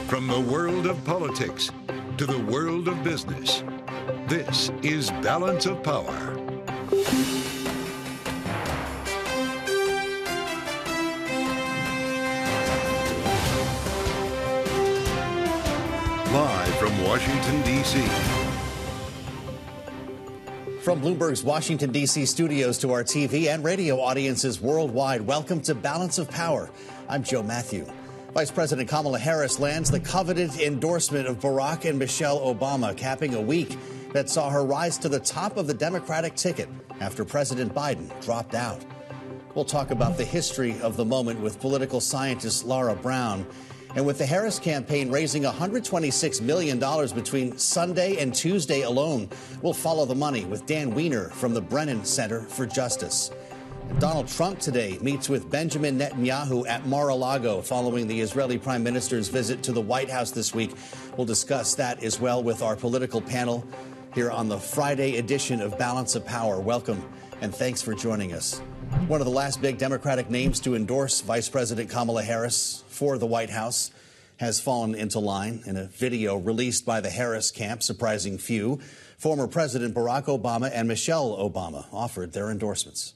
From the world of politics to the world of business, this is Balance of Power. Live from Washington, D.C. From Bloomberg's Washington, D.C. studios to our TV and radio audiences worldwide, welcome to Balance of Power. I'm Joe Matthew. Vice President Kamala Harris lands the coveted endorsement of Barack and Michelle Obama, capping a week that saw her rise to the top of the Democratic ticket after President Biden dropped out. We'll talk about the history of the moment with political scientist Lara Brown. And with the Harris campaign raising $126 million between Sunday and Tuesday alone, we'll follow the money with Dan Weiner from the Brennan Center for Justice. And Donald Trump today meets with Benjamin Netanyahu at Mar-a-Lago following the Israeli Prime Minister's visit to the White House this week. We'll discuss that as well with our political panel here on the Friday edition of Balance of Power. Welcome and thanks for joining us. One of the last big Democratic names to endorse Vice President Kamala Harris for the White House has fallen into line in a video released by the Harris camp, surprising few. Former President Barack Obama and Michelle Obama offered their endorsements.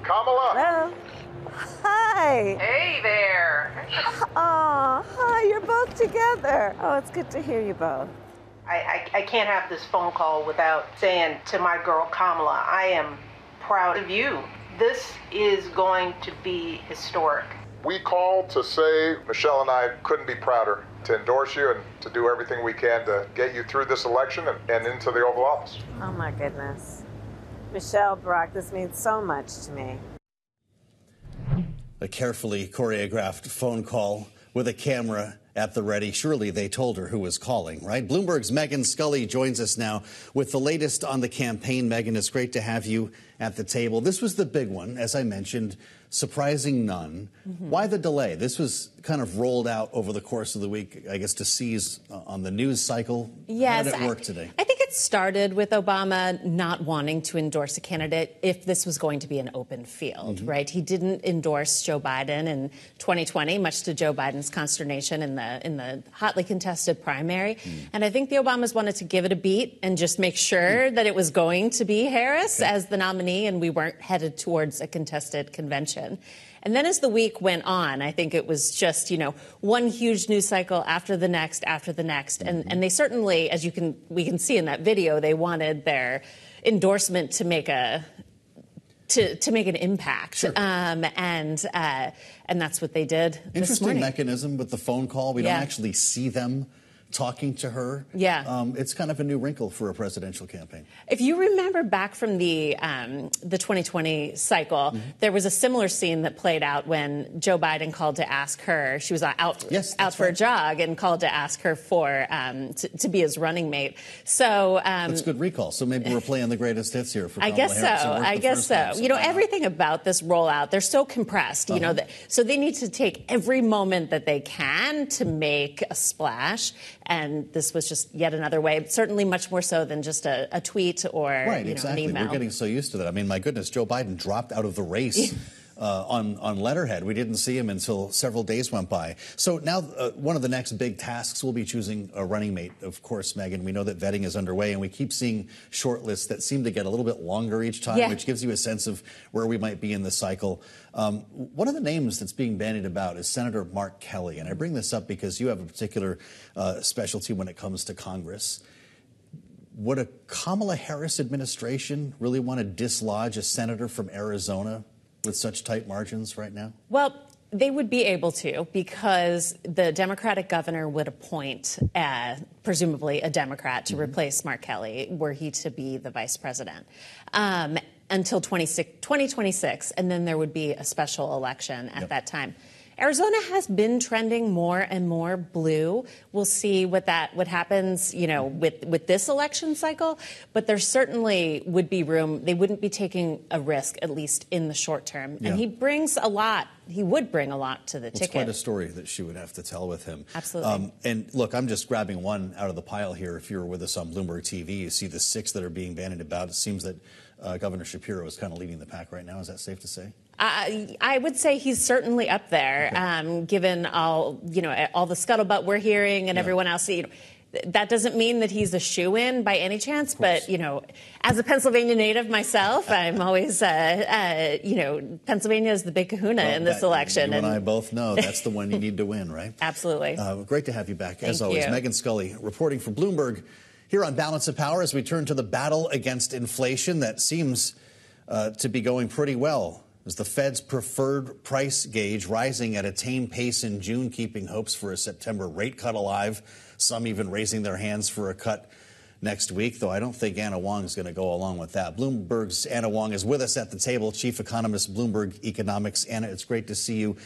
Kamala. Hello. Hi. Hey there. Oh, hi, you're both together. Oh, it's good to hear you both. I can't have this phone call without saying to my girl Kamala, I am proud of you. This is going to be historic. We called to say Michelle and I couldn't be prouder to endorse you and to do everything we can to get you through this election and into the Oval Office. Oh, my goodness. Michelle, Barack, this means so much to me. A carefully choreographed phone call with a camera at the ready. Surely they told her who was calling, right? Bloomberg's Scully joins us now with the latest on the campaign. Megan, it's great to have you at the table. This was the big one, as I mentioned, surprising none. Why the delay? This was kind of rolled out over the course of the week, I guess, to seize on the news cycle. Yes. How did it work today? I think it started with Obama not wanting to endorse a candidate if this was going to be an open field, right? He didn't endorse Joe Biden in 2020, much to Joe Biden's consternation in the hotly contested primary. And I think the Obamas wanted to give it a beat and just make sure that it was going to be Harris as the nominee and we weren't headed towards a contested convention. And then as the week went on, I think it was just, one huge news cycle after the next. And they certainly, as we can see in that video, they wanted their endorsement to make to make an impact. Sure. And that's what they did this Interesting morning. mechanism with the phone call. We don't actually see them talking to her. It's kind of a new wrinkle for a presidential campaign. If you remember back from the 2020 cycle, there was a similar scene that played out when Joe Biden called to ask her. She was out for a jog and called to ask her for to be his running mate. So that's a good recall. So maybe we're playing the greatest hits here for Kamala Harris. I guess so. Everything about this rollout, they're so compressed. So they need to take every moment that they can to make a splash. And this was just yet another way, certainly much more so than just a tweet or an email. We're getting so used to that. I mean, my goodness, Joe Biden dropped out of the race on letterhead. We didn't see him until several days went by. So now one of the next big tasks will be choosing a running mate. Of course, Megan, we know that vetting is underway, and we keep seeing short lists that seem to get a little bit longer each time, which gives you a sense of where we might be in the cycle. One of the names that's being bandied about is Senator Mark Kelly. And I bring this up because you have a particular specialty when it comes to Congress. Would a Kamala Harris administration really want to dislodge a senator from Arizona with such tight margins right now? Well, they would be able to because the Democratic governor would appoint, presumably, a Democrat to replace Mark Kelly were he to be the vice president until 2026. And then there would be a special election at that time. Arizona has been trending more and more blue. We'll see what happens, with this election cycle. But there certainly would be room. They wouldn't be taking a risk, at least in the short term. And he brings a lot. He would bring a lot to the ticket. It's quite a story that she would have to tell with him. Absolutely. And look, I'm just grabbing one out of the pile here. If you're with us on Bloomberg TV, you see the 6 that are being bandied about. It seems that Governor Shapiro is kind of leading the pack right now. Is that safe to say? I would say he's certainly up there, given all the scuttlebutt we're hearing and everyone else. That doesn't mean that he's a shoo-in by any chance, but, as a Pennsylvania native myself, I'm always, Pennsylvania is the big kahuna in this election. You and I both know that's the one you need to win, right? Absolutely. Great to have you back, as Thank always. you. Megan Scully reporting for Bloomberg here on Balance of Power as we turn to the battle against inflation that seems to be going pretty well. As the Fed's preferred price gauge rising at a tame pace in June, keeping hopes for a September rate cut alive. Some even raising their hands for a cut next week, though I don't think Anna Wong is going to go along with that. Bloomberg's Anna Wong is with us at the table, chief economist, Bloomberg Economics. Anna, it's great to see you.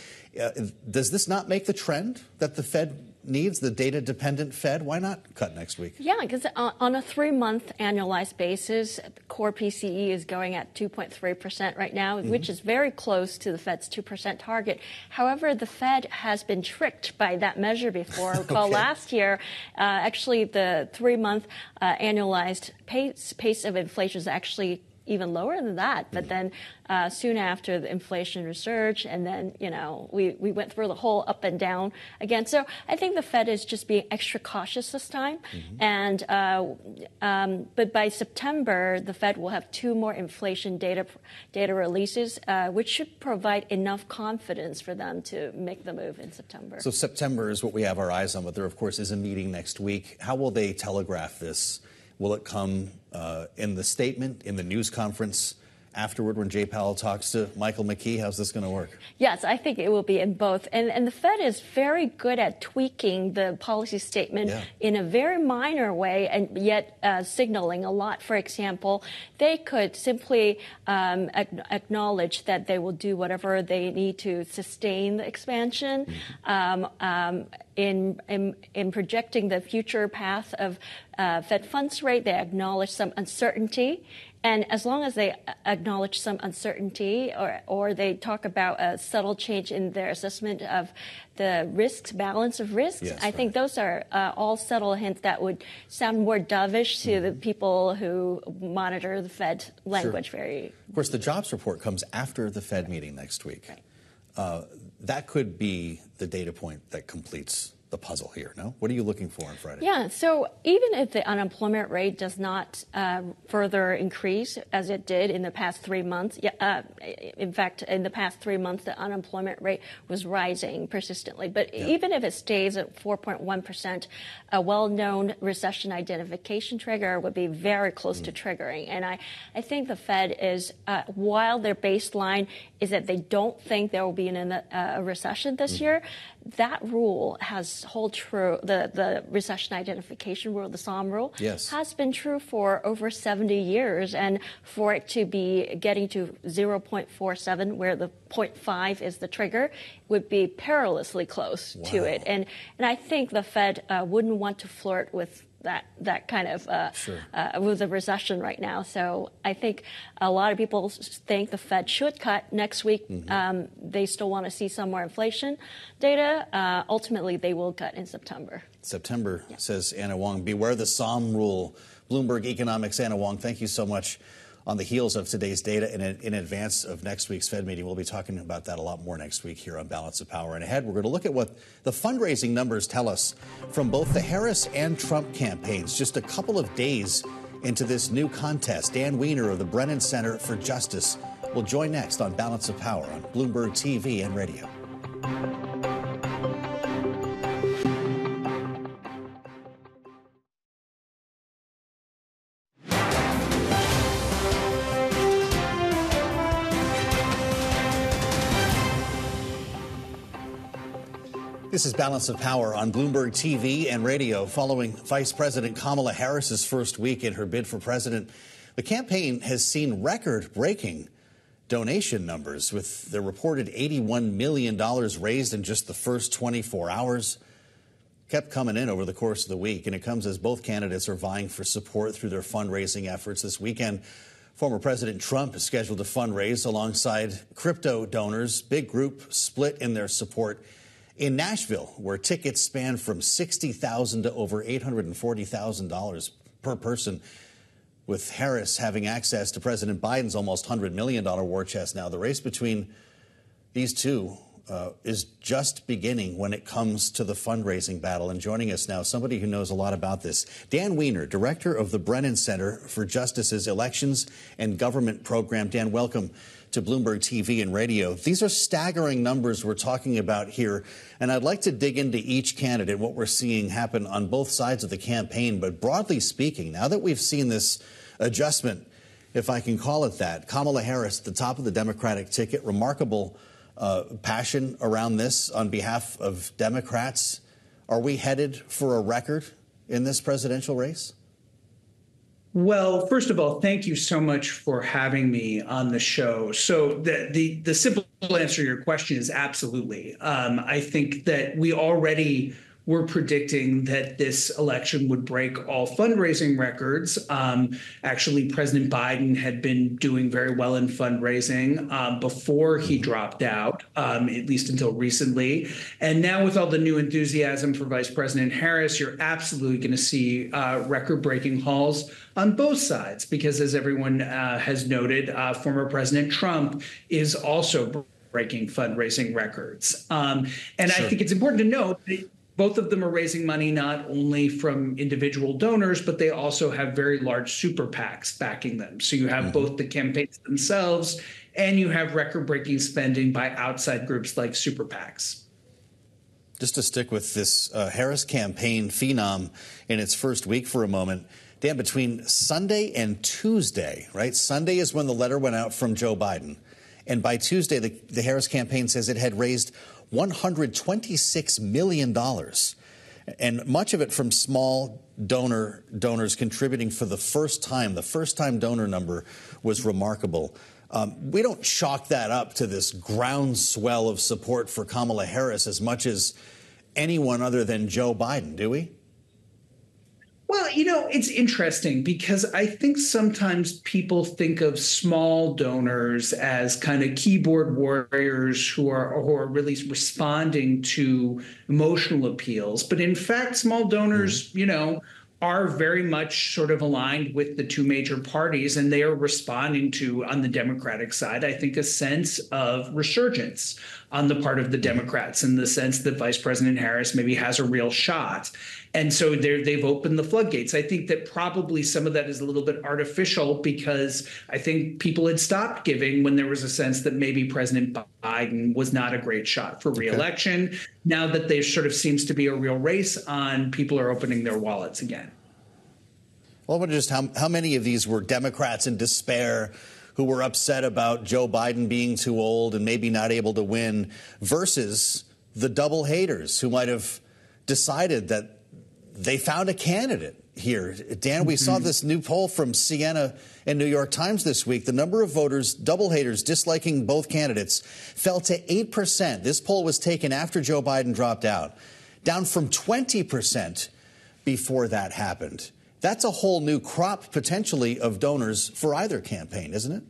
Does this not make the trend that the Fed needs, the data-dependent Fed? Why not cut next week? Yeah, because on a 3-month annualized basis, core PCE is going at 2.3% right now, which is very close to the Fed's 2% target. However, the Fed has been tricked by that measure before. Recall last year, actually, the 3-month annualized pace of inflation is actually even lower than that. But then soon after, the inflation resurged, and then, we went through the whole up and down again. So I think the Fed is just being extra cautious this time. And but by September, the Fed will have 2 more inflation data releases, which should provide enough confidence for them to make the move in September. So September is what we have our eyes on, but there, of course, is a meeting next week. How will they telegraph this? Will it come in the statement, in the news conference afterward when Jay Powell talks to Michael McKee? How's this going to work? Yes, I think it will be in both. And the Fed is very good at tweaking the policy statement in a very minor way and yet signaling a lot. For example, they could simply acknowledge that they will do whatever they need to sustain the expansion. In projecting the future path of Fed funds rate, they acknowledge some uncertainty. And as long as they acknowledge some uncertainty or they talk about a subtle change in their assessment of the risks, balance of risks, I think those are all subtle hints that would sound more dovish to the people who monitor the Fed language very. Of course, the jobs report comes after the Fed meeting next week. That could be the data point that completes the puzzle here, no? What are you looking for on Friday? Yeah, so even if the unemployment rate does not further increase as it did in the past 3 months, in fact, in the past 3 months, the unemployment rate was rising persistently. But even if it stays at 4.1%, a well-known recession identification trigger would be very close to triggering. And I think the Fed is, while their baseline is that they don't think there will be a recession this year, that rule has hold true. The recession identification rule, the SOM rule, has been true for over 70 years. And for it to be getting to 0.47, where the 0.5 is the trigger, would be perilously close to it. And I think the Fed wouldn't want to flirt with that kind of with a recession right now. So I think a lot of people think the Fed should cut next week. They still want to see some more inflation data. Ultimately, they will cut in September. September, says Anna Wong. Beware the SOM rule. Bloomberg Economics, Anna Wong, thank you so much. On the heels of today's data and in advance of next week's Fed meeting, we'll be talking about that a lot more next week here on Balance of Power. And ahead, we're going to look at what the fundraising numbers tell us from both the Harris and Trump campaigns just a couple of days into this new contest. Dan Weiner of the Brennan Center for Justice will join next on Balance of Power on Bloomberg TV and radio. This is Balance of Power on Bloomberg TV and radio. Following Vice President Kamala Harris's first week in her bid for president, the campaign has seen record-breaking donation numbers, with the reported $81 million raised in just the first 24 hours. Kept coming in over the course of the week, and it comes as both candidates are vying for support through their fundraising efforts. This weekend, former President Trump is scheduled to fundraise alongside crypto donors. Big group split in their support in Nashville, where tickets span from $60,000 to over $840,000 per person. with Harris having access to President Biden's almost $100 million war chest now. The race between these two is just beginning when it comes to the fundraising battle. And joining us now, somebody who knows a lot about this, Dan Weiner, director of the Brennan Center for Justice's Elections and Government Program. Dan, welcome to Bloomberg TV and radio. These are staggering numbers we're talking about here, and I'd like to dig into each candidate, what we're seeing happen on both sides of the campaign. But broadly speaking, now that we've seen this adjustment, if I can call it that, Kamala Harris at the top of the Democratic ticket, remarkable passion around this on behalf of Democrats. Are we headed for a record in this presidential race? Well, first of all, thank you so much for having me on the show. So the simple answer to your question is absolutely. I think that we already were predicting that this election would break all fundraising records. Actually, President Biden had been doing very well in fundraising before he dropped out, at least until recently. And now with all the new enthusiasm for Vice President Harris, you're absolutely going to see record-breaking hauls on both sides, because as everyone has noted, former President Trump is also breaking fundraising records. And sure. I think it's important to note that both of them are raising money not only from individual donors, but they also have very large super PACs backing them. So you have both the campaigns themselves and you have record-breaking spending by outside groups like super PACs. Just to stick with this Harris campaign phenom in its first week for a moment, Dan, between Sunday and Tuesday, right? Sunday is when the letter went out from Joe Biden. And by Tuesday, the Harris campaign says it had raised $126 million, and much of it from small donors contributing for the first time. The first-time donor number was remarkable. We don't chalk that up to this groundswell of support for Kamala Harris as much as anyone other than Joe Biden, do we? Well, it's interesting because I think sometimes people think of small donors as kind of keyboard warriors who are really responding to emotional appeals. But in fact, small donors, are very much sort of aligned with the two major parties, and they are responding to, on the Democratic side, I think, a sense of resurgence on the part of the Democrats, in the sense that Vice President Harris maybe has a real shot. And so they've opened the floodgates. I think that probably some of that is a little bit artificial, because I think people had stopped giving when there was a sense that maybe President Biden was not a great shot for reelection. Okay. Now that there sort of seems to be a real race on, people are opening their wallets again. Well, I wonder just how many of these were Democrats in despair who were upset about Joe Biden being too old and maybe not able to win, versus the double haters who might have decided that they found a candidate here. Dan, we saw this new poll from Siena and New York Times this week. The number of voters, double haters, disliking both candidates fell to 8%. This poll was taken after Joe Biden dropped out, down from 20% before that happened. That's a whole new crop, potentially, of donors for either campaign, isn't it?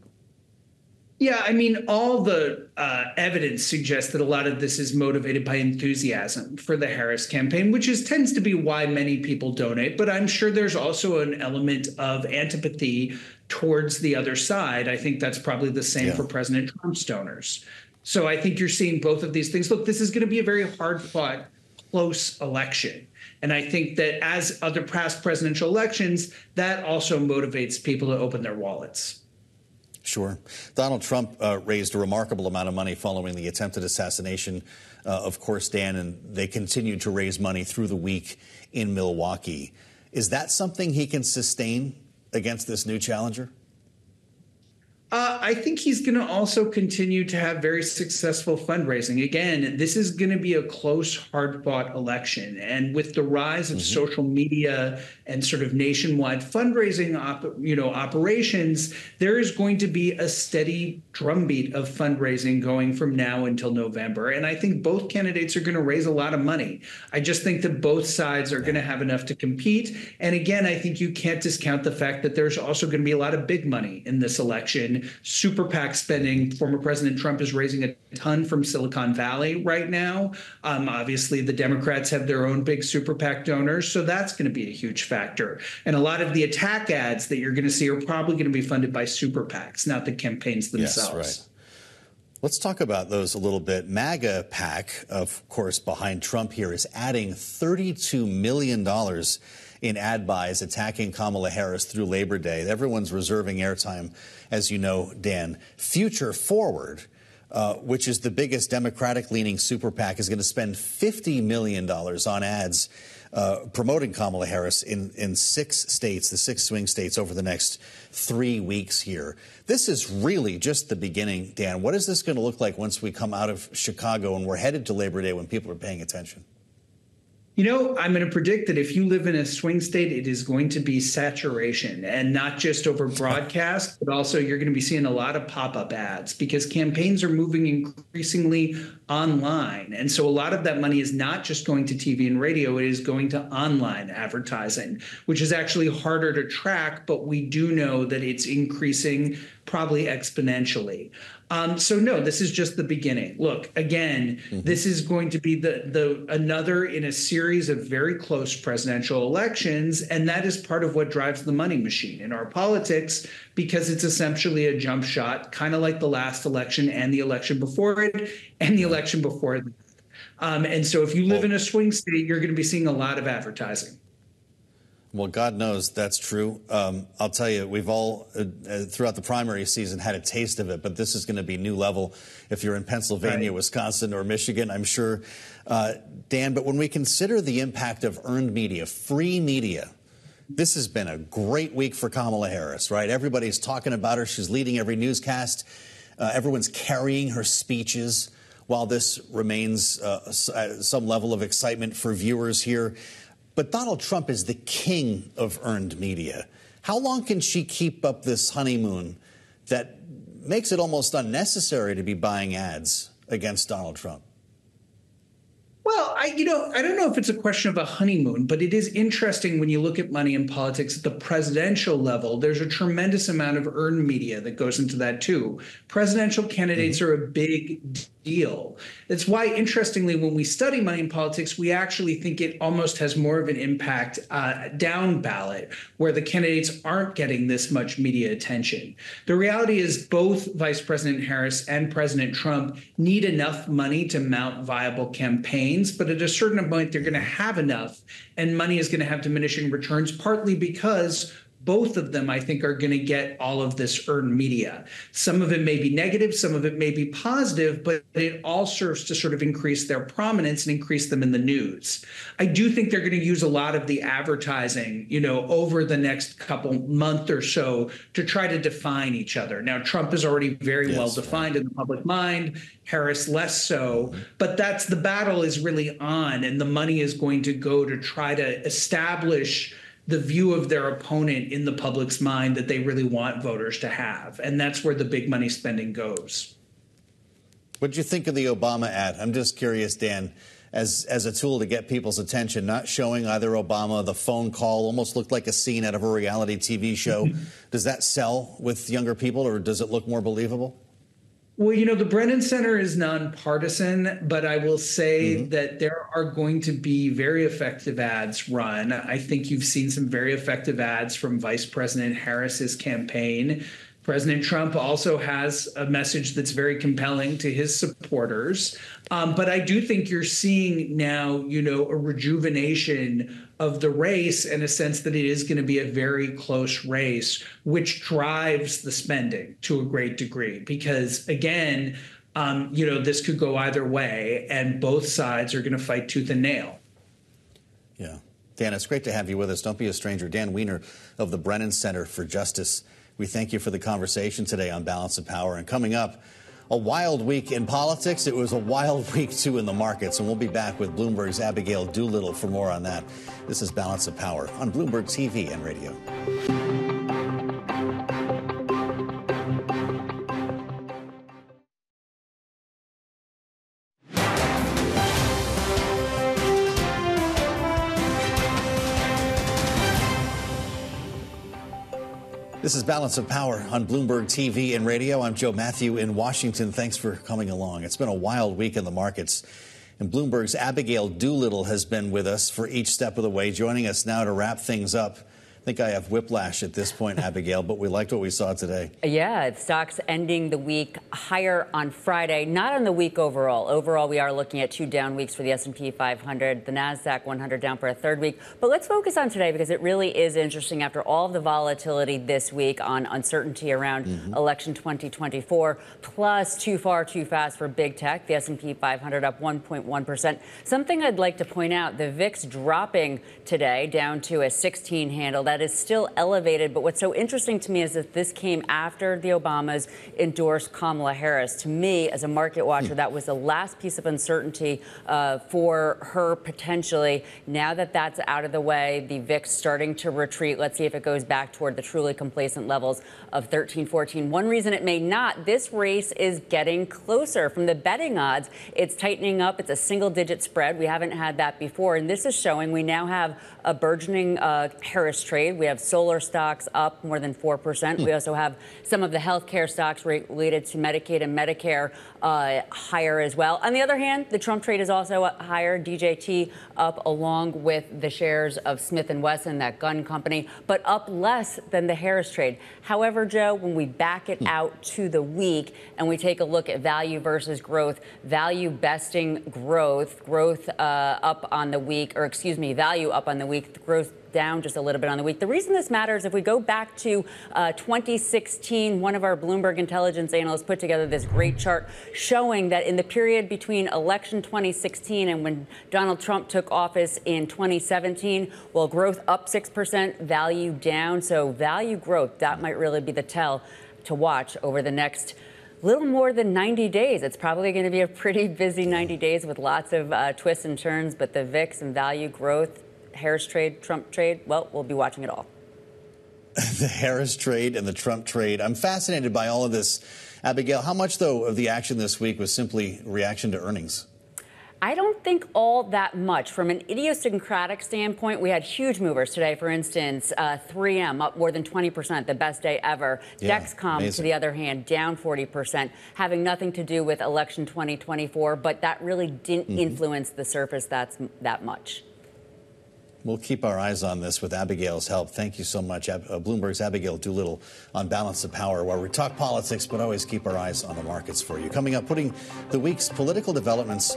Yeah, I mean, all the evidence suggests that a lot of this is motivated by enthusiasm for the Harris campaign, which tends to be why many people donate. But I'm sure there's also an element of antipathy towards the other side. I think that's probably the same for President Trump's donors. So I think you're seeing both of these things. Look, this is going to be a very hard-fought, close election. And I think that, as other past presidential elections, that also motivates people to open their wallets. Sure. Donald Trump raised a remarkable amount of money following the attempted assassination, of course, Dan, and they continued to raise money through the week in Milwaukee. Is that something he can sustain against this new challenger? I think he's going to also continue to have very successful fundraising. Again, this is going to be a close, hard-fought election. And with the rise of social media and sort of nationwide fundraising operations, there is going to be a steady drumbeat of fundraising going from now until November. And I think both candidates are going to raise a lot of money. I just think that both sides are going to have enough to compete. And again, I think you can't discount the fact that there's also going to be a lot of big money in this election. election. Super PAC spending, former President Trump is raising a ton from Silicon Valley right now. Obviously, the Democrats have their own big super PAC donors, so that's going to be a huge factor. And a lot of the attack ads that you're going to see are probably going to be funded by super PACs, not the campaigns themselves. Yes, right. Let's talk about those a little bit. MAGA PAC, of course, behind Trump here, is adding $32 million in ad buys attacking Kamala Harris through Labor Day. Everyone's reserving airtime, as you know, Dan. Future Forward, which is the biggest Democratic-leaning super PAC, is going to spend $50 million on ads promoting Kamala Harris in 6 states, the 6 swing states, over the next 3 weeks here. This is really just the beginning, Dan. What is this going to look like once we come out of Chicago and we're headed to Labor Day when people are paying attention? You know, I'm going to predict that if you live in a swing state, it is going to be saturation, and not just over broadcast, but also you're going to be seeing a lot of pop-up ads because campaigns are moving increasingly online. And so a lot of that money is not just going to TV and radio, it is going to online advertising, which is actually harder to track, but we do know that it's increasing probably exponentially. So no, this is just the beginning. Look, again, this is going to be the another in a series of very close presidential elections, and that is part of what drives the money machine in our politics, because it's essentially a jump shot, kind of like the last election and the election before it and the election before it. And so if you live in a swing state, you're going to be seeing a lot of advertising. Well, God knows that's true. I'll tell you, we've all, throughout the primary season, had a taste of it, but this is going to be new level if you're in Pennsylvania, right, Wisconsin, or Michigan, I'm sure. Dan, but when we consider the impact of earned media, free media, this has been a great week for Kamala Harris, right? Everybody's talking about her. She's leading every newscast. Everyone's carrying her speeches. While this remains some level of excitement for viewers here, but Donald Trump is the king of earned media. How long can she keep up this honeymoon that makes it almost unnecessary to be buying ads against Donald Trump? Well, I don't know if it's a question of a honeymoon, but it is interesting when you look at money in politics at the presidential level. There's a tremendous amount of earned media that goes into that, too. Presidential candidates are a big deal. That's why, interestingly, when we study money in politics, we actually think it almost has more of an impact down ballot, where the candidates aren't getting this much media attention. The reality is both Vice President Harris and President Trump need enough money to mount viable campaigns, but at a certain point, they're going to have enough, and money is going to have diminishing returns, partly because both of them, I think, are going to get all of this earned media. Some of it may be negative, some of it may be positive, but it all serves to sort of increase their prominence and increase them in the news. I do think they're going to use a lot of the advertising, over the next month or so to try to define each other. Now, Trump is already very well defined in the public mind, Harris less so, but the battle is really on, and the money is going to go to try to establish the view of their opponent in the public's mind that they really want voters to have. And that's where the big money spending goes. What did you think of the Obama ad? I'm just curious, Dan, as a tool to get people's attention, not showing either Obama, the phone call almost looked like a scene out of a reality TV show. Does that sell with younger people, or does it look more believable? Well, the Brennan Center is nonpartisan, but I will say that there are going to be very effective ads run. I think you've seen some very effective ads from Vice President Harris's campaign. President Trump also has a message that's very compelling to his supporters. But I do think you're seeing now, a rejuvenation of the race in a sense that it is going to be a very close race, which drives the spending to a great degree. Because, again, this could go either way, and both sides are going to fight tooth and nail. Yeah. Dan, it's great to have you with us. Don't be a stranger. Dan Weiner of the Brennan Center for Justice. We thank you for the conversation today on Balance of Power. And coming up, a wild week in politics. It was a wild week, too, in the markets. And we'll be back with Bloomberg's Abigail Doolittle for more on that. This is Balance of Power on Bloomberg TV and radio. This is Balance of Power on Bloomberg TV and radio. I'm Joe Matthew in Washington. Thanks for coming along. It's been a wild week in the markets. And Bloomberg's Abigail Doolittle has been with us for each step of the way, joining us now to wrap things up. I think I have whiplash at this point, Abigail, but we liked what we saw today. Yeah, stocks ending the week higher on Friday, not on the week overall. Overall, we are looking at 2 down weeks for the S&P 500, the NASDAQ 100 down for a third week. But let's focus on today because it really is interesting after all of the volatility this week on uncertainty around election 2024, plus too far, too fast for big tech. The S&P 500 up 1.1%. Something I'd like to point out, the VIX dropping today down to a 16 handle. That is still elevated, but what's so interesting to me is that this came after the Obamas endorsed Kamala Harris. To me, as a market watcher, that was the last piece of uncertainty for her potentially. Now that that's out of the way, the VIX starting to retreat. Let's see if it goes back toward the truly complacent levels of 13, 14. One reason it may not, this race is getting closer. From the betting odds, it's tightening up. It's a single-digit spread. We haven't had that before, and this is showing we now have a burgeoning Harris trade. We have solar stocks up more than 4%. We also have some of the healthcare stocks related to Medicaid and Medicare higher as well. On the other hand, the Trump trade is also higher. DJT up along with the shares of Smith & Wesson, that gun company, but up less than the Harris trade. However, Joe, when we back it out to the week and we take a look at value versus growth, value besting growth up on the week, or excuse me, value up on the week, growth down just a little bit on the week. The reason this matters, if we go back to 2016, one of our Bloomberg intelligence analysts put together this great chart showing that in the period between election 2016 and when Donald Trump took office in 2017, well, growth up 6%, value down. So value growth, that might really be the tell to watch over the next little more than 90 days. It's probably going to be a pretty busy 90 days with lots of twists and turns, but the VIX and value growth, Harris trade, Trump trade, well, we'll be watching it all. The Harris trade and the Trump trade. I'm fascinated by all of this. Abigail, how much, though, of the action this week was simply reaction to earnings? I don't think all that much. From an idiosyncratic standpoint, we had huge movers today. For instance, 3M up more than 20%, the best day ever. Yeah, Dexcom, amazing. To the other hand, down 40%, having nothing to do with election 2024, but that really didn't influence the surface that much. We'll keep our eyes on this with Abigail's help. Thank you so much. Bloomberg's Abigail Doolittle on Balance of Power, where we talk politics, but always keep our eyes on the markets for you. Coming up, putting the week's political developments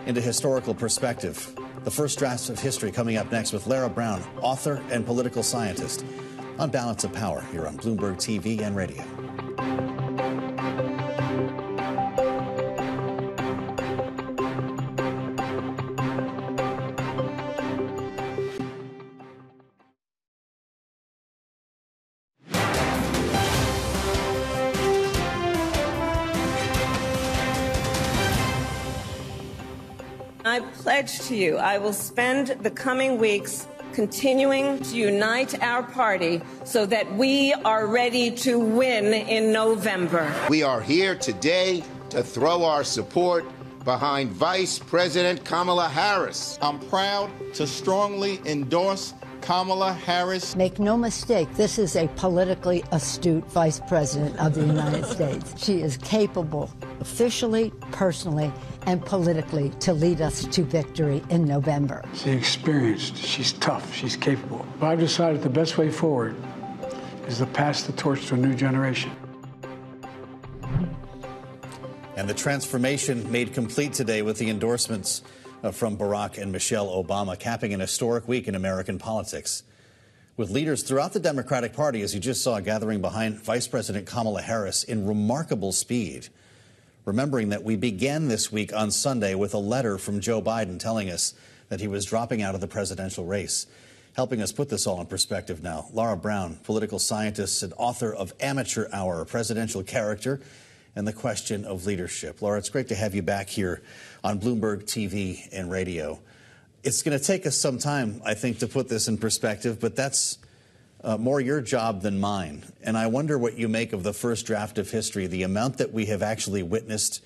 into historical perspective. The first drafts of history coming up next with Lara Brown, author and political scientist, on Balance of Power here on Bloomberg TV and radio. I pledge to you I will spend the coming weeks continuing to unite our party so that we are ready to win in November. We are here today to throw our support behind Vice President Kamala Harris. I'm proud to strongly endorse Kamala Harris. Make no mistake, this is a politically astute Vice President of the United States. She is capable, officially, personally, and politically, to lead us to victory in November. She's experienced, she's tough, she's capable. But I've decided the best way forward is to pass the torch to a new generation. And the transformation made complete today with the endorsements from Barack and Michelle Obama, capping an historic week in American politics. With leaders throughout the Democratic Party, as you just saw, gathering behind Vice President Kamala Harris in remarkable speed. Remembering that we began this week on Sunday with a letter from Joe Biden telling us that he was dropping out of the presidential race. Helping us put this all in perspective now, Lara Brown, political scientist and author of Amateur Hour, a presidential character, and the question of leadership. Lara, it's great to have you back here on Bloomberg TV and radio. It's going to take us some time, I think, to put this in perspective, but that's more your job than mine. And I wonder what you make of the first draft of history, the amount that we have actually witnessed,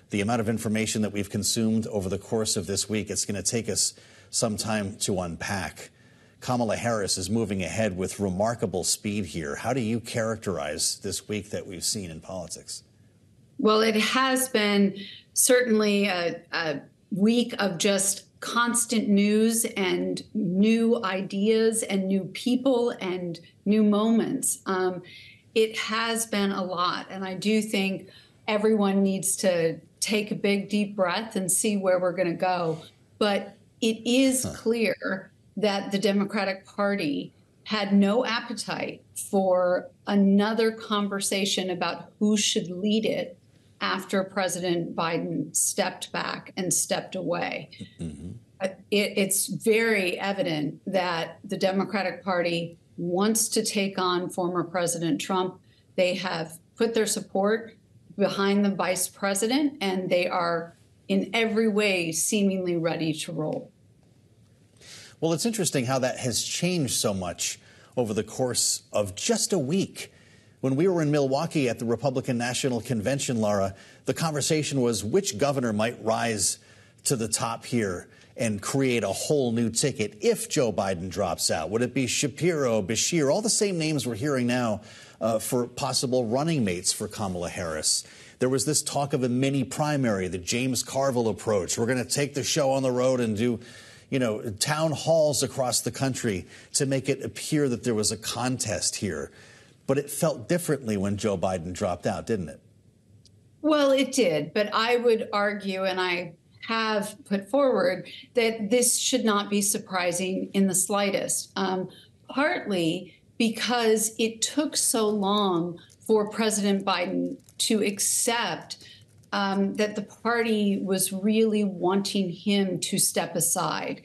the amount of information that we've consumed over the course of this week. It's going to take us some time to unpack. Kamala Harris is moving ahead with remarkable speed here. How do you characterize this week that we've seen in politics? Well, it has been certainly a week of just constant news and new ideas and new people and new moments. It has been a lot, and I do think everyone needs to take a big, deep breath and see where we're going to go. But it is clear that the Democratic Party had no appetite for another conversation about who should lead it after President Biden stepped back and stepped away. It's very evident that the Democratic Party wants to take on former President Trump. They have put their support behind the vice president, and they are in every way seemingly ready to roll. Well, it's interesting how that has changed so much over the course of just a week. When we were in Milwaukee at the Republican National Convention, Lara, the conversation was which governor might rise to the top here and create a whole new ticket if Joe Biden drops out. Would it be Shapiro, Beshear, all the same names we're hearing now for possible running mates for Kamala Harris? There was this talk of a mini primary, the James Carville approach. We're going to take the show on the road and do, town halls across the country to make it appear that there was a contest here. But it felt differently when Joe Biden dropped out, didn't it? Well, it did. But I would argue, and I have put forward, that this should not be surprising in the slightest, partly because it took so long for President Biden to accept that the party was really wanting him to step aside.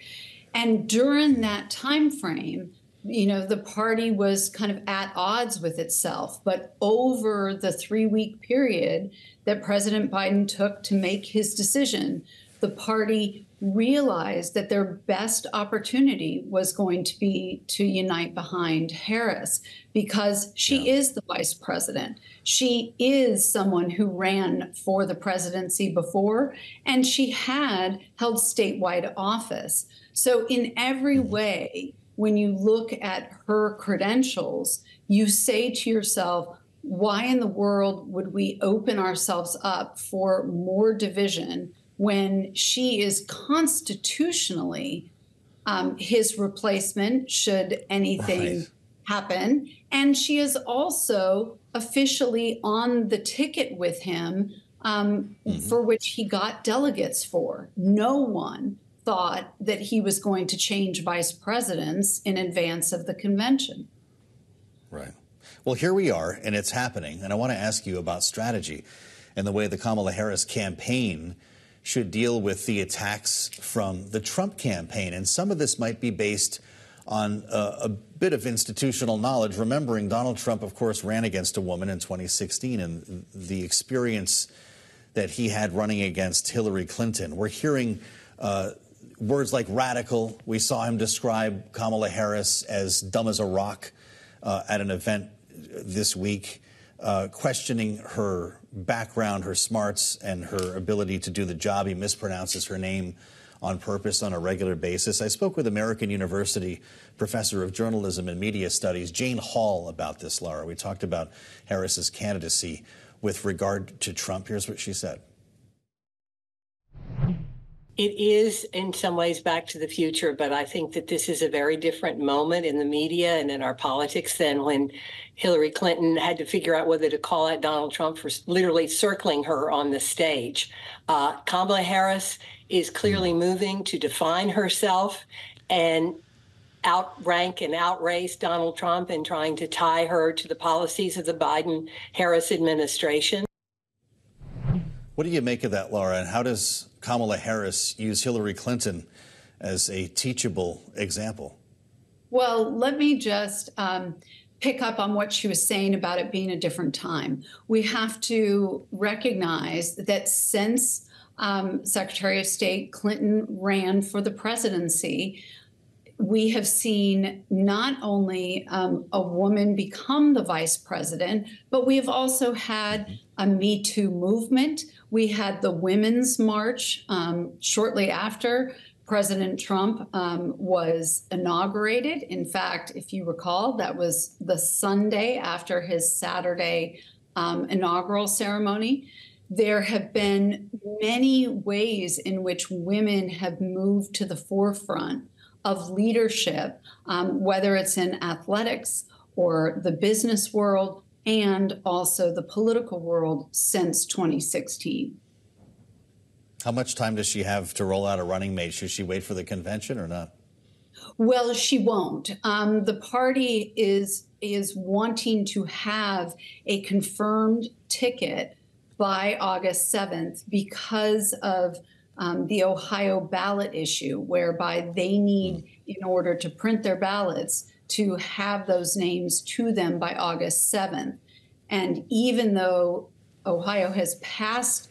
And during that time frame, the party was kind of at odds with itself. But over the 3-week period that President Biden took to make his decision, the party realized that their best opportunity was going to be to unite behind Harris because she is the vice president. She is someone who ran for the presidency before, and she had held statewide office. So in every way, when you look at her credentials, you say to yourself, why in the world would we open ourselves up for more division when she is constitutionally his replacement should anything happen? And she is also officially on the ticket with him for which he got delegates for. No one thought that he was going to change vice presidents in advance of the convention. Right. Well, here we are, and it's happening. And I want to ask you about strategy and the way the Kamala Harris campaign should deal with the attacks from the Trump campaign. And some of this might be based on a bit of institutional knowledge, remembering Donald Trump, of course, ran against a woman in 2016 and the experience that he had running against Hillary Clinton. We're hearing words like radical. We saw him describe Kamala Harris as dumb as a rock at an event this week, questioning her background, her smarts, and her ability to do the job. He mispronounces her name on purpose on a regular basis. I spoke with American University professor of journalism and media studies, Jeanne about this, Lara. We talked about Harris's candidacy with regard to Trump. Here's what she said. It is in some ways back to the future, but I think that this is a very different moment in the media and in our politics than when Hillary Clinton had to figure out whether to call out Donald Trump for literally circling her on the stage. Kamala Harris is clearly moving to define herself and outrank and outrace Donald Trump and trying to tie her to the policies of the Biden-Harris administration. What do you make of that, Lara? And how does Kamala Harris use Hillary Clinton as a teachable example? Well, let me just pick up on what she was saying about it being a different time. We have to recognize that since Secretary of State Clinton ran for the presidency, we have seen not only a woman become the vice president, but we have also had a Me Too movement. We had the Women's March shortly after President Trump was inaugurated. In fact, if you recall, that was the Sunday after his Saturday inaugural ceremony. There have been many ways in which women have moved to the forefront of leadership, whether it's in athletics or the business world and also the political world since 2016. How much time does she have to roll out a running mate? Should she wait for the convention or not? Well, she won't. The party is wanting to have a confirmed ticket by August 7th because of the Ohio ballot issue, whereby they need, in order to print their ballots, to have those names to them by August 7th. And even though Ohio has passed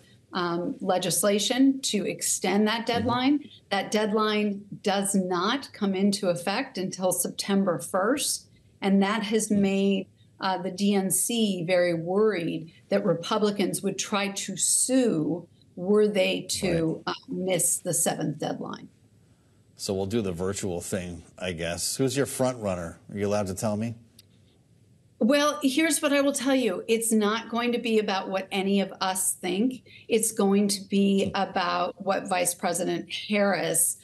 legislation to extend that deadline does not come into effect until September 1st. And that has made the DNC very worried that Republicans would try to sue were they to miss the 7th deadline. So we'll do the virtual thing, I guess. Who's your front runner? Are you allowed to tell me? Well, here's what I will tell you. It's not going to be about what any of us think. It's going to be about what Vice President Harris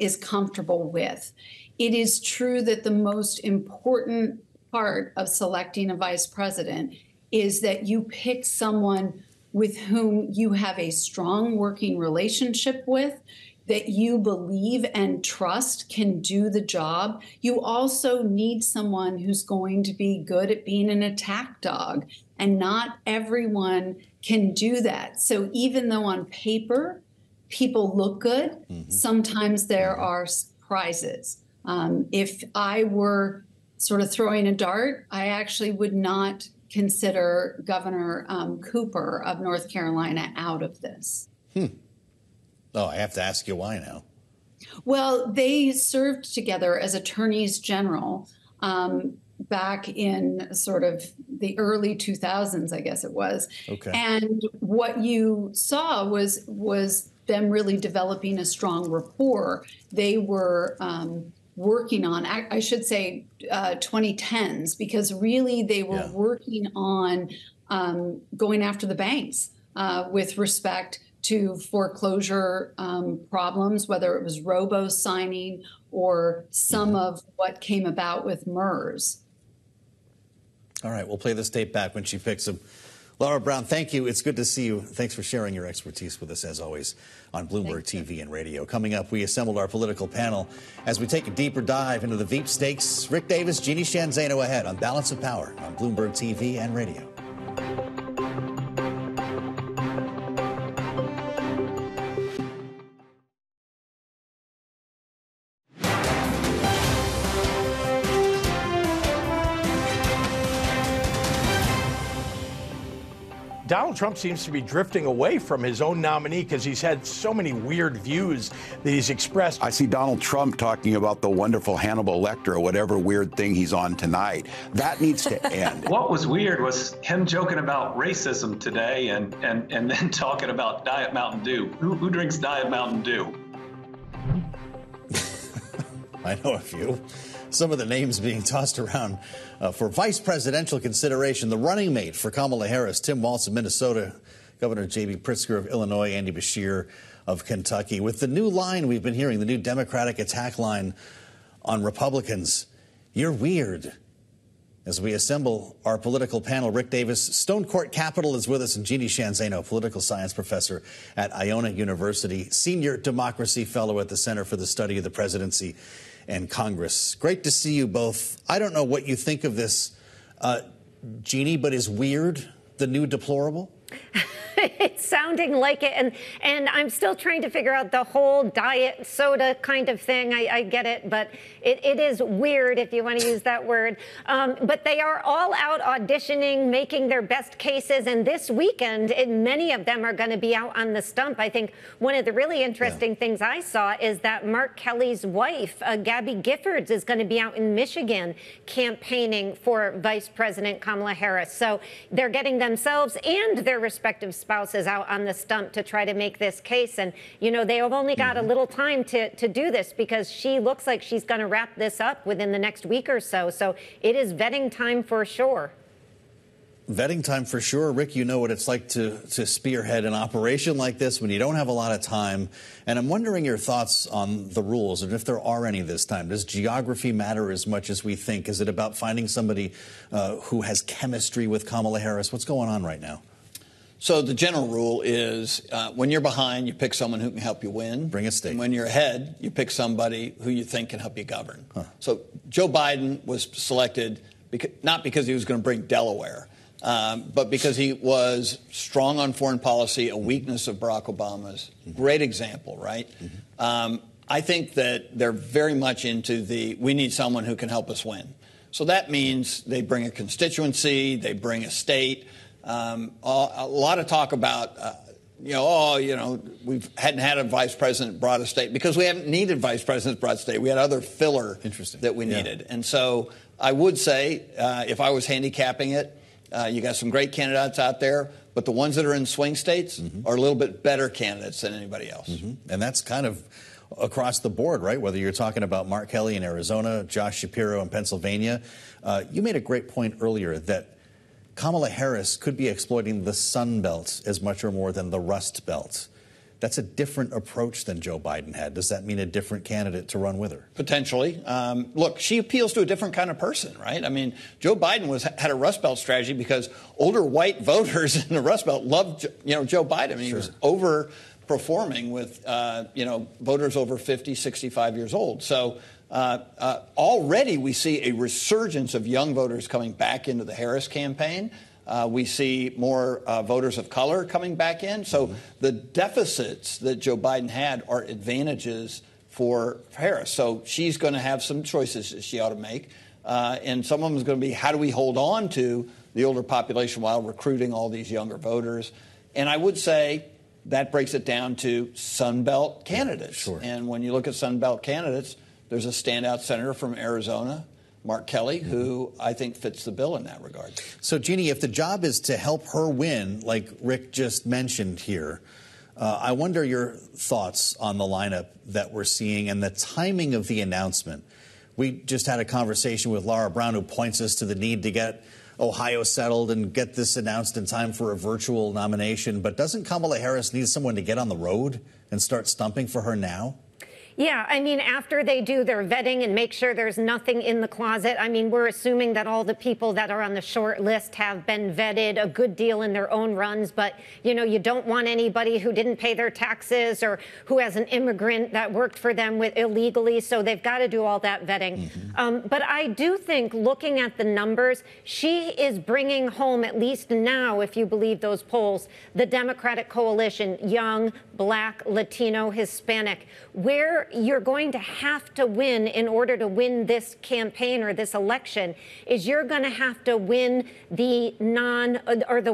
is comfortable with. It is true that the most important part of selecting a vice president is that you pick someone with whom you have a strong working relationship with, that you believe and trust can do the job. You also need someone who's going to be good at being an attack dog, and not everyone can do that. So even though on paper people look good, sometimes there are surprises. If I were sort of throwing a dart, I actually would not consider Governor Cooper of North Carolina out of this. Oh, I have to ask you why now. Well, they served together as attorneys general back in sort of the early 2000s, I guess it was. Okay. And what you saw was them really developing a strong rapport. They were working on, I should say, 2010s, because really they were working on going after the banks with respect to foreclosure problems, whether it was robo-signing or some of what came about with MERS. All right, we'll play this tape back when she picks him. Lara Brown, thank you. It's good to see you. Thanks for sharing your expertise with us, as always, on Bloomberg TV and radio. Coming up, we assembled our political panel as we take a deeper dive into the Veep stakes. Rick Davis, Jeanne Zaino ahead on Balance of Power on Bloomberg TV and radio. Donald Trump seems to be drifting away from his own nominee because he's had so many weird views that he's expressed. I see Donald Trump talking about the wonderful Hannibal Lecter or whatever weird thing he's on tonight. That needs to end. What was weird was him joking about racism today and then talking about Diet Mountain Dew. Who drinks Diet Mountain Dew? I know a few. Some of the names being tossed around for vice presidential consideration. The running mate for Kamala Harris, Tim Walz of Minnesota, Governor J.B. Pritzker of Illinois, Andy Beshear of Kentucky. With the new line we've been hearing, the new Democratic attack line on Republicans, you're weird. As we assemble our political panel, Rick Davis, Stonecourt Capital is with us, and Jeanne Zaino, political science professor at Iona University, senior democracy fellow at the Center for the Study of the Presidency and Congress. Great to see you both. I don't know what you think of this, Jeanne, but is weird the new deplorable? It's sounding like it, and I'm still trying to figure out the whole diet soda kind of thing. I get it, but it is weird, if you want to use that word. But they are all out auditioning, making their best cases, and this weekend, many of them are going to be out on the stump. I think one of the really interesting things I saw is that Mark Kelly's wife, Gabby Giffords, is going to be out in Michigan campaigning for Vice President Kamala Harris. So they're getting themselves and their respective prospective spouses out on the stump to try to make this case. And, you know, they have only got a little time to do this because she looks like she's going to wrap this up within the next week or so. So it is vetting time for sure. Vetting time for sure. Rick, you know what it's like to spearhead an operation like this when you don't have a lot of time. And I'm wondering your thoughts on the rules and if there are any this time. Does geography matter as much as we think? Is it about finding somebody who has chemistry with Kamala Harris? What's going on right now? So the general rule is when you're behind, you pick someone who can help you win. Bring a state. And when you're ahead, you pick somebody who you think can help you govern. So Joe Biden was selected not because he was going to bring Delaware, but because he was strong on foreign policy, a weakness of Barack Obama's. Great example, right? I think that they're very much into we need someone who can help us win. So that means they bring a constituency, they bring a state. A lot of talk about, we hadn't had a vice president brought a state because we haven't needed vice presidents brought a state. We had other filler that we needed. And so I would say if I was handicapping it, you got some great candidates out there, but the ones that are in swing states are a little bit better candidates than anybody else. And that's kind of across the board, right? Whether you're talking about Mark Kelly in Arizona, Josh Shapiro in Pennsylvania. You made a great point earlier that Kamala Harris could be exploiting the Sun Belt as much or more than the Rust Belt. That's a different approach than Joe Biden had. Does that mean a different candidate to run with her? Potentially. Look, she appeals to a different kind of person, right? I mean, Joe Biden had a Rust Belt strategy because older white voters in the Rust Belt loved, Joe Biden. I mean, he was overperforming with, voters over 50, 65 years old. So already we see a resurgence of young voters coming back into the Harris campaign. We see more voters of color coming back in. So the deficits that Joe Biden had are advantages for Harris. So she's going to have some choices that she ought to make. And some of them is going to be, how do we hold on to the older population while recruiting all these younger voters? And I would say that breaks it down to Sun Belt candidates. And when you look at Sun Belt candidates, there's a standout senator from Arizona, Mark Kelly, who I think fits the bill in that regard. So, Jeanne, if the job is to help her win, like Rick just mentioned here, I wonder your thoughts on the lineup that we're seeing and the timing of the announcement. We just had a conversation with Lara Brown, who points us to the need to get Ohio settled and get this announced in time for a virtual nomination. But doesn't Kamala Harris need someone to get on the road and start stumping for her now? Yeah, I mean, after they do their vetting and make sure there's nothing in the closet, I mean, we're assuming that all the people that are on the short list have been vetted a good deal in their own runs. But, you don't want anybody who didn't pay their taxes or who has an immigrant that worked for them illegally. So they've got to do all that vetting. But I do think, looking at the numbers, she is bringing home, at least now, if you believe those polls, the Democratic coalition, young, Black, Latino, Hispanic, where you're going to have to win in order to win this campaign or this election is you're going to have to win the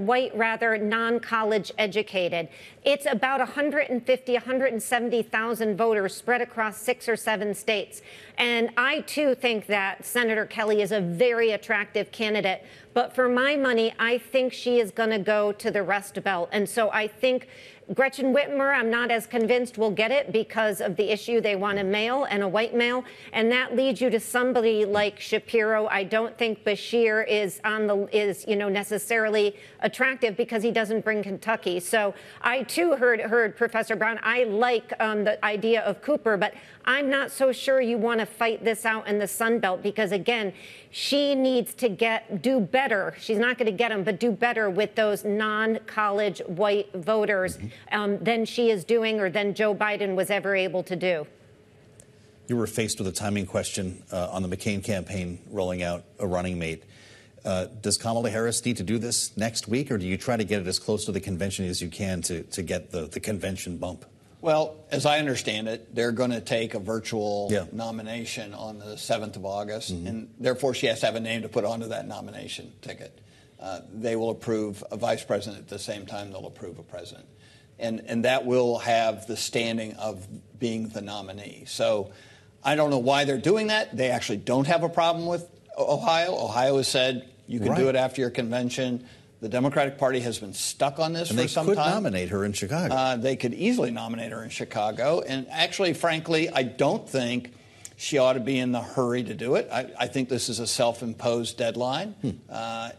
white non-college educated. It's about 170,000 voters spread across 6 or 7 states. And I, too, think that Senator Kelly is a very attractive candidate. But for my money, I think she is going to go to the Rust Belt. And so I think Gretchen Whitmer, I'm not as convinced will get it because of the issue they want a male and a white male. And that leads you to somebody like Shapiro. I don't think Bashir is necessarily attractive because he doesn't bring Kentucky. So I, too, heard Professor Brown. I like the idea of Cooper, but I'm not so sure you want to fight this out in the Sun Belt because, again, she needs to do better. She's not going to get them, but do better with those non-college white voters than she is doing or than Joe Biden was ever able to do. You were faced with a timing question on the McCain campaign rolling out a running mate. Does Kamala Harris need to do this next week, or do you try to get it as close to the convention as you can to get the convention bump? Well, as I understand it, they're going to take a virtual nomination on the 7th of August, and therefore she has to have a name to put onto that nomination ticket. They will approve a vice president at the same time they'll approve a president. And that will have the standing of being the nominee. So I don't know why they're doing that. They actually don't have a problem with Ohio. Ohio has said you can do it after your convention. The Democratic Party has been stuck on this and for some time. They could nominate her in Chicago. They could easily nominate her in Chicago. And actually, frankly, I don't think she ought to be in the hurry to do it. I think this is a self-imposed deadline.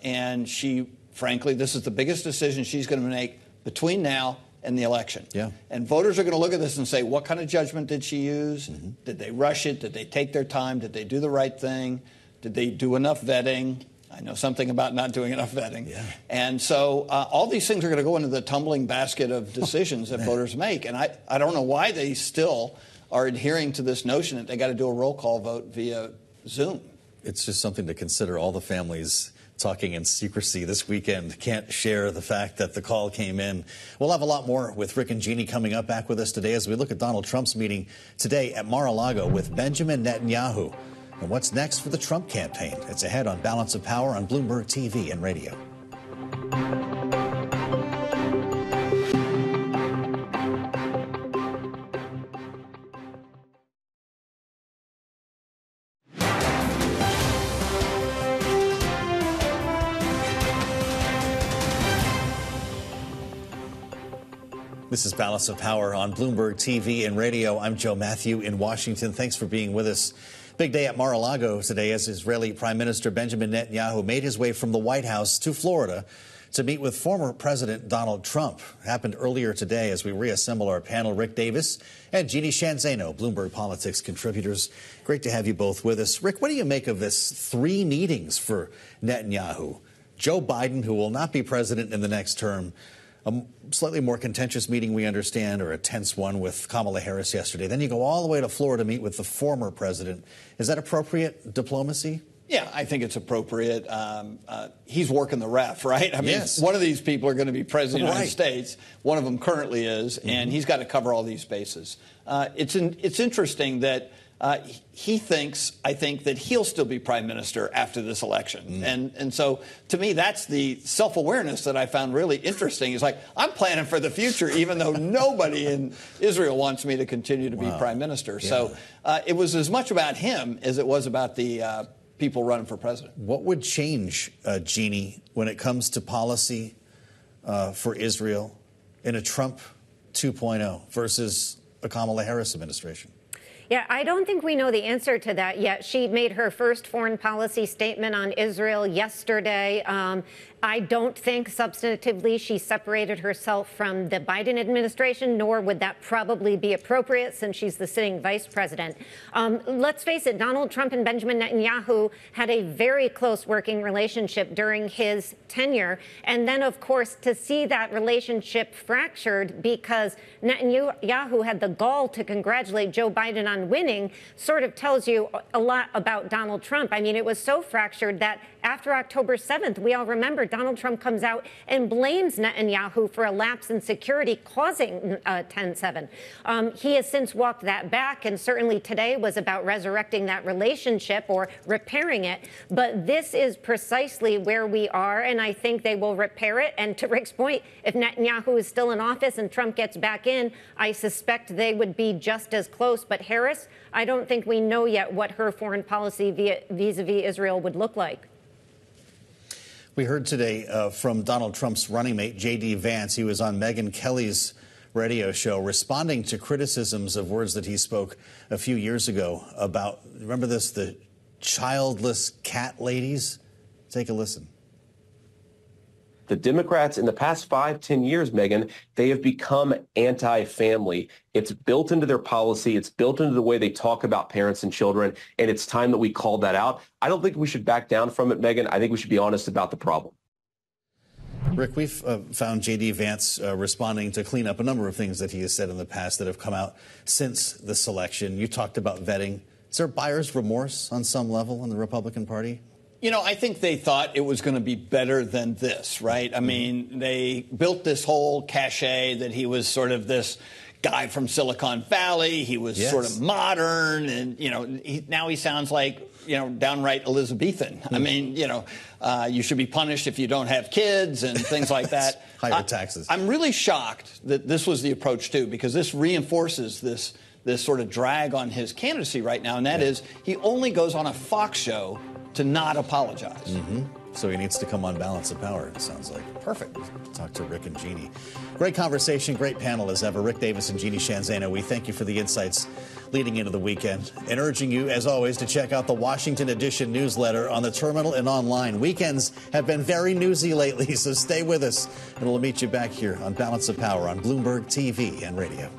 And she, frankly, this is the biggest decision she's going to make between now and the election. Yeah. And voters are going to look at this and say, what kind of judgment did she use? Did they rush it? Did they take their time? Did they do the right thing? Did they do enough vetting? I know something about not doing enough vetting. Yeah. And so all these things are going to go into the tumbling basket of decisions that voters make. And I don't know why they still are adhering to this notion that they got to do a roll call vote via Zoom. It's just something to consider. All the families talking in secrecy this weekend can't share the fact that the call came in. We'll have a lot more with Rick and Jeanne coming up back with us today as we look at Donald Trump's meeting today at Mar-a-Lago with Benjamin Netanyahu. And what's next for the Trump campaign? It's ahead on Balance of Power on Bloomberg TV and radio. This is Balance of Power on Bloomberg TV and radio. I'm Joe Matthew in Washington. Thanks for being with us. Big day at Mar-a-Lago today as Israeli Prime Minister Benjamin Netanyahu made his way from the White House to Florida to meet with former President Donald Trump. It happened earlier today as we reassemble our panel. Rick Davis and Jeanne Zaino, Bloomberg Politics contributors. Great to have you both with us. Rick, what do you make of this 3 meetings for Netanyahu? Joe Biden, who will not be president in the next term, a slightly more contentious meeting, we understand, or a tense one with Kamala Harris yesterday. Then you go all the way to Florida to meet with the former president. Is that appropriate diplomacy? Yeah, I think it's appropriate. He's working the ref, right? I mean, yes. One of these people are going to be president of the United States. One of them currently is, and he's got to cover all these bases. It's interesting that he thinks, I think, that he'll still be prime minister after this election. And so, to me, that's the self-awareness that I found really interesting. It's like, I'm planning for the future, even though nobody in Israel wants me to continue to be prime minister. Yeah. So it was as much about him as it was about the people running for president. What would change, Jeanne, when it comes to policy for Israel in a Trump 2.0 versus a Kamala Harris administration? Yeah, I don't think we know the answer to that yet. She made her first foreign policy statement on Israel yesterday. I don't think substantively she separated herself from the Biden administration, nor would that probably be appropriate since she's the sitting vice president. Let's face it, Donald Trump and Benjamin Netanyahu had a very close working relationship during his tenure. And then, of course, to see that relationship fractured because Netanyahu had the gall to congratulate Joe Biden on winning sort of tells you a lot about Donald Trump. I mean, it was so fractured that after October 7th, we all remember Donald Trump comes out and blames Netanyahu for a lapse in security causing 10/7. He has since walked that back, and certainly today was about resurrecting that relationship or repairing it. But this is precisely where we are, and I think they will repair it. And to Rick's point, if Netanyahu is still in office and Trump gets back in, I suspect they would be just as close. But Harris, I don't think we know yet what her foreign policy vis-a-vis Israel would look like. We heard today from Donald Trump's running mate, J.D. Vance. He was on Megyn Kelly's radio show responding to criticisms of words that he spoke a few years ago about, remember this, the childless cat ladies? Take a listen. The Democrats in the past 5-10 years, Megyn, they have become anti-family. It's built into their policy. It's built into the way they talk about parents and children. And it's time that we called that out. I don't think we should back down from it, Megyn. I think we should be honest about the problem. Rick, we've found J.D. Vance responding to clean up a number of things that he has said in the past that have come out since this election. You talked about vetting. Is there buyer's remorse on some level in the Republican Party? You know, I think they thought it was going to be better than this, right? I mean, they built this whole cachet that he was sort of this guy from Silicon Valley. He was sort of modern. And, you know, now he sounds like, you know, downright Elizabethan. I mean, you know, you should be punished if you don't have kids and things like that. Higher taxes. I'm really shocked that this was the approach, too, because this reinforces this sort of drag on his candidacy right now. And that is he only goes on a Fox show to not apologize. So he needs to come on Balance of Power, it sounds like. Perfect. Talk to Rick and Jeanne. Great conversation, great panel as ever. Rick Davis and Jeanne Zaino, we thank you for the insights leading into the weekend and urging you, as always, to check out the Washington Edition newsletter on the terminal and online. Weekends have been very newsy lately, so stay with us, and we'll meet you back here on Balance of Power on Bloomberg TV and radio.